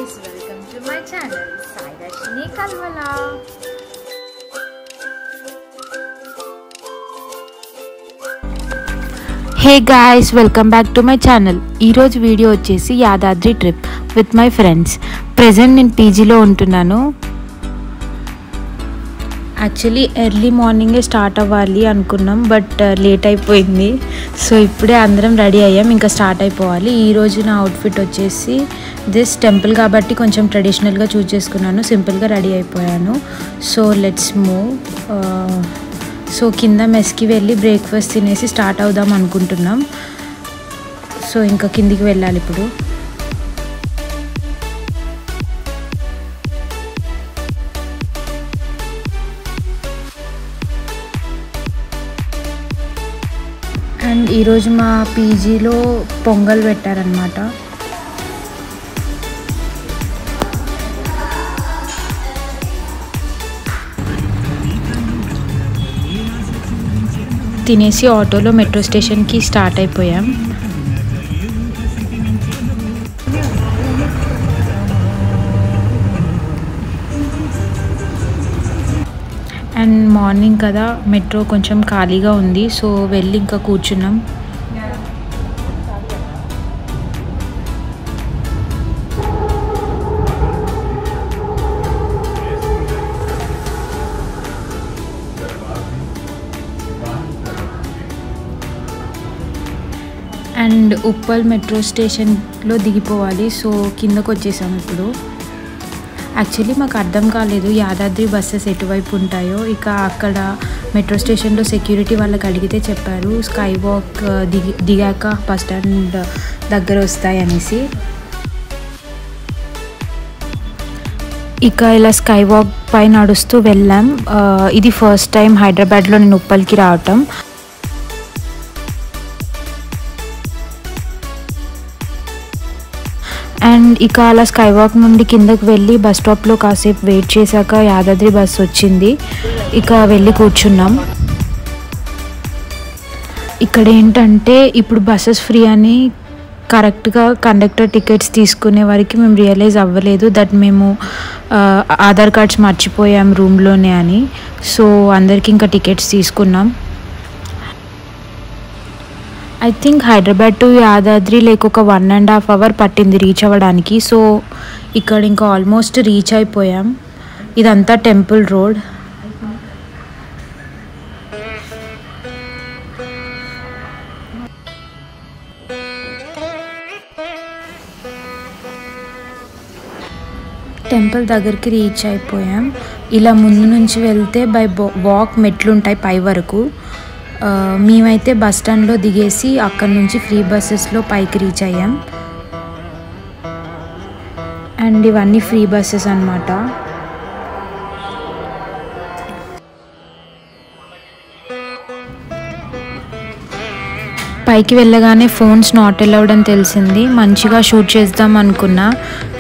guys, welcome to my channel Sai Darshini Kalvala. Hey guys, welcome back to my channel. ఈ రోజు video వచ్చేసి Yadadri trip with my friends. Present నేను పీజీలో ఉంటున్నాను. Actually early మార్నింగే start అవ్వాలి అనుకున్నాం, బట్ లేట్ అయిపోయింది. సో ఇప్పుడే అందరం రెడీ అయ్యాం, ఇంకా స్టార్ట్ అయిపోవాలి. ఈరోజు నా అవుట్ఫిట్ వచ్చేసి దిస్ టెంపుల్ కాబట్టి కొంచెం ట్రెడిషనల్గా చూస్ చేసుకున్నాను, సింపుల్గా రెడీ అయిపోయాను. So let's move. సో కింద మెస్కి వెళ్ళి బ్రేక్ఫాస్ట్ తినేసి స్టార్ట్ అవుదాం అనుకుంటున్నాం. సో ఇంకా కిందికి వెళ్ళాలి ఇప్పుడు. అండ్ ఈరోజు మా పీజీలో పొంగల్ పెట్టారనమాట. తినేసి ఆటోలో మెట్రో స్టేషన్కి స్టార్ట్ అయిపోయాం. అండ్ మార్నింగ్ కదా, మెట్రో కొంచెం ఖాళీగా ఉంది, సో వెళ్ళి ఇంకా కూర్చున్నాం. అండ్ ఉప్పల్ మెట్రో స్టేషన్లో దిగిపోవాలి. సో కిందకు వచ్చేసాము ఇప్పుడు. యాక్చువల్లీ మాకు అర్థం కాలేదు యాదాద్రి బస్సెస్ ఎటువైపు ఉంటాయో. ఇక అక్కడ మెట్రో స్టేషన్లో సెక్యూరిటీ వాళ్ళకి అడిగితే చెప్పారు స్కై వాక్ దిగాక బస్ స్టాండ్ దగ్గర వస్తాయి అనేసి. ఇక ఇలా స్కై వాక్ పై నడుస్తూ వెళ్ళాం. ఇది ఫస్ట్ టైం హైదరాబాద్లో నేను ఉప్పల్కి రావటం. అండ్ ఇక అలా స్కై వాక్ నుండి కిందకి వెళ్ళి బస్ స్టాప్లో కాసేపు వెయిట్ చేశాక యాదాద్రి బస్ వచ్చింది. ఇక వెళ్ళి కూర్చున్నాం. ఇక్కడ ఏంటంటే ఇప్పుడు బస్సెస్ ఫ్రీ అని కరెక్ట్గా కండక్టర్ టికెట్స్ తీసుకునే వరకు మేము రియలైజ్ అవ్వలేదు దట్ మేము ఆధార్ కార్డ్స్ మర్చిపోయాం రూమ్లోనే అని. సో అందరికీ ఇంకా టికెట్స్ తీసుకున్నాం. I think Hyderabad to Yadadri like ఒక 1.5 hours పట్టింది రీచ్ అవ్వడానికి. సో ఇక్కడ ఇంకా ఆల్మోస్ట్ రీచ్ అయిపోయాం. ఇదంతా టెంపుల్ రోడ్. టెంపుల్ దగ్గరికి రీచ్ అయిపోయాం. ఇలా ముందు నుంచి వెళ్తే బై వాక్ మెట్లుంటాయి పై వరకు. మేమైతే బస్ స్టాండ్లో దిగేసి అక్కడి నుంచి ఫ్రీ బస్సెస్లో పైకి రీచ్ అయ్యాం. అండ్ ఇవన్నీ ఫ్రీ బస్సెస్ అన్నమాట. పైకి వెళ్ళగానే ఫోన్స్ నాట్ అలౌడ్ అని తెలిసింది. మంచిగా షూట్ చేద్దాం అనుకున్నా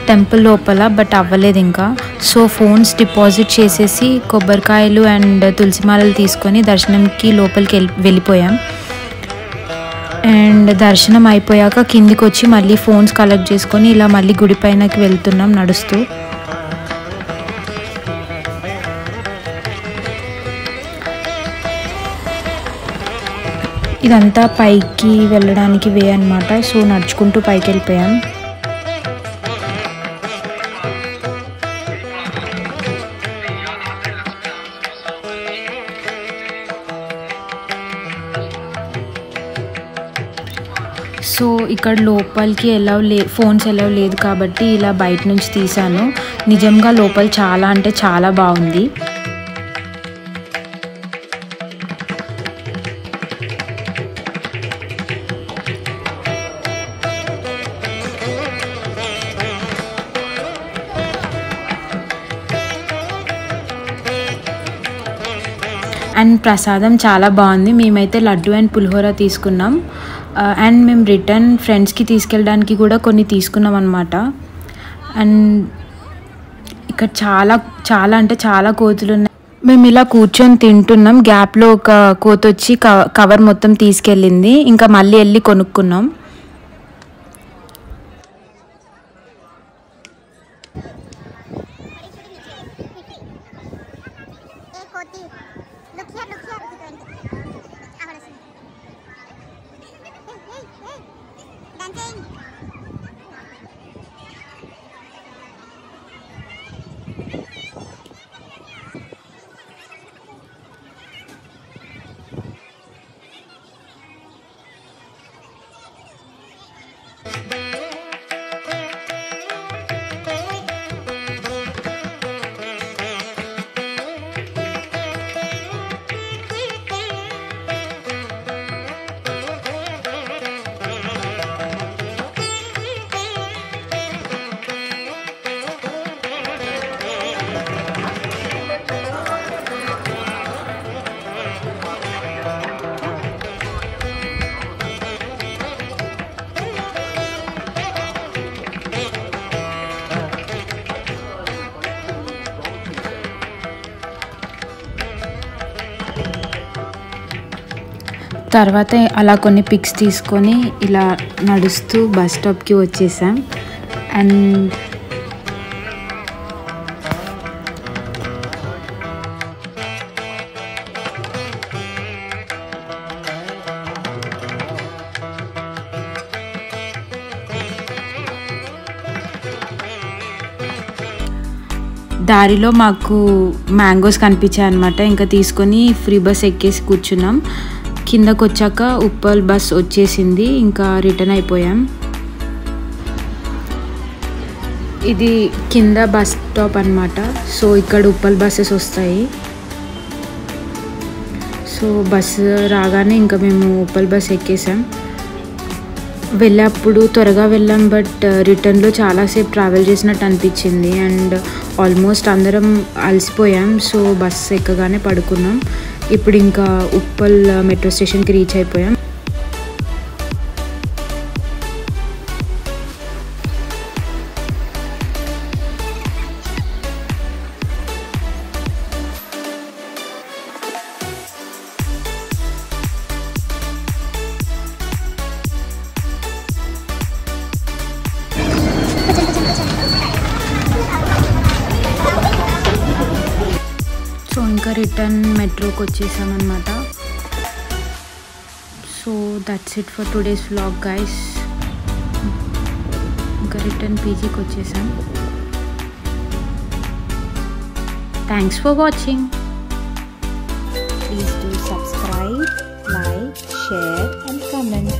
టెంపుల్ లోపల, బట్ అవ్వలేదు ఇంకా. సో ఫోన్స్ డిపాజిట్ చేసేసి కొబ్బరికాయలు అండ్ తులసిమాలలు తీసుకొని దర్శనంకి లోపలికి వెళ్ళిపోయాం. అండ్ దర్శనం అయిపోయాక కిందికి వచ్చి మళ్ళీ ఫోన్స్ కలెక్ట్ చేసుకొని ఇలా మళ్ళీ గుడి పైనకి వెళ్తున్నాం నడుస్తూ. ఇదంతా పైకి వెళ్ళడానికి వే అన్నమాట. సో నడుచుకుంటూ పైకి వెళ్ళిపోయాం. సో ఇక్కడ లోపలికి ఫోన్స్ ఎలా లేదు కాబట్టి ఇలా బయట నుంచి తీసాను. నిజంగా లోపల చాలా అంటే చాలా బాగుంది. అండ్ ప్రసాదం చాలా బాగుంది. మేమైతే లడ్డు అండ్ పులిహోర తీసుకున్నాం. అండ్ మేము రిటర్న్ ఫ్రెండ్స్కి తీసుకెళ్ళడానికి కూడా కొన్ని తీసుకున్నాం అన్నమాట. అండ్ ఇక్కడ చాలా చాలా అంటే చాలా కోతులు ఉన్నాయి. మేము ఇలా కూర్చొని తింటున్నాం. గ్యాప్లో ఒక కోత వచ్చి కవర్ మొత్తం తీసుకెళ్ళింది. ఇంకా మళ్ళీ వెళ్ళి కొనుక్కున్నాం. తర్వాత అలా కొన్ని పిక్స్ తీసుకొని ఇలా నడుస్తూ బస్ స్టాప్కి వచ్చేసాం. అండ్ దారిలో మాకు మ్యాంగోస్ కనిపించాయి అన్నమాట. ఇంకా తీసుకొని ఫ్రీ బస్ ఎక్కేసి కూర్చున్నాం. కిందకు వచ్చాక ఉప్పల్ బస్ వచ్చేసింది. ఇంకా రిటర్న్ అయిపోయాం. ఇది కింద బస్ స్టాప్ అన్నమాట. సో ఇక్కడ ఉప్పల్ బస్సెస్ వస్తాయి. సో బస్సు రాగానే ఇంకా మేము ఉప్పల్ బస్ ఎక్కేసాం. వెళ్ళేప్పుడు త్వరగా వెళ్ళాం, బట్ రిటర్న్లో చాలాసేపు ట్రావెల్ చేసినట్టు అనిపించింది. అండ్ ఆల్మోస్ట్ అందరం అలసిపోయాం. సో బస్ ఎక్కగానే పడుకున్నాం. ఇప్పుడు ఇంకా ఉప్పల్ మెట్రో స్టేషన్కి రీచ్ అయిపోయాం. సో ఇంకా రిటర్న్ మెట్రోకి వచ్చేసామన్నమాట. So that's it for today's vlog guys. ఇంకా రిటర్న్ పీజీకి వచ్చేసాం. Thanks for watching. Please do subscribe, like, share and comment.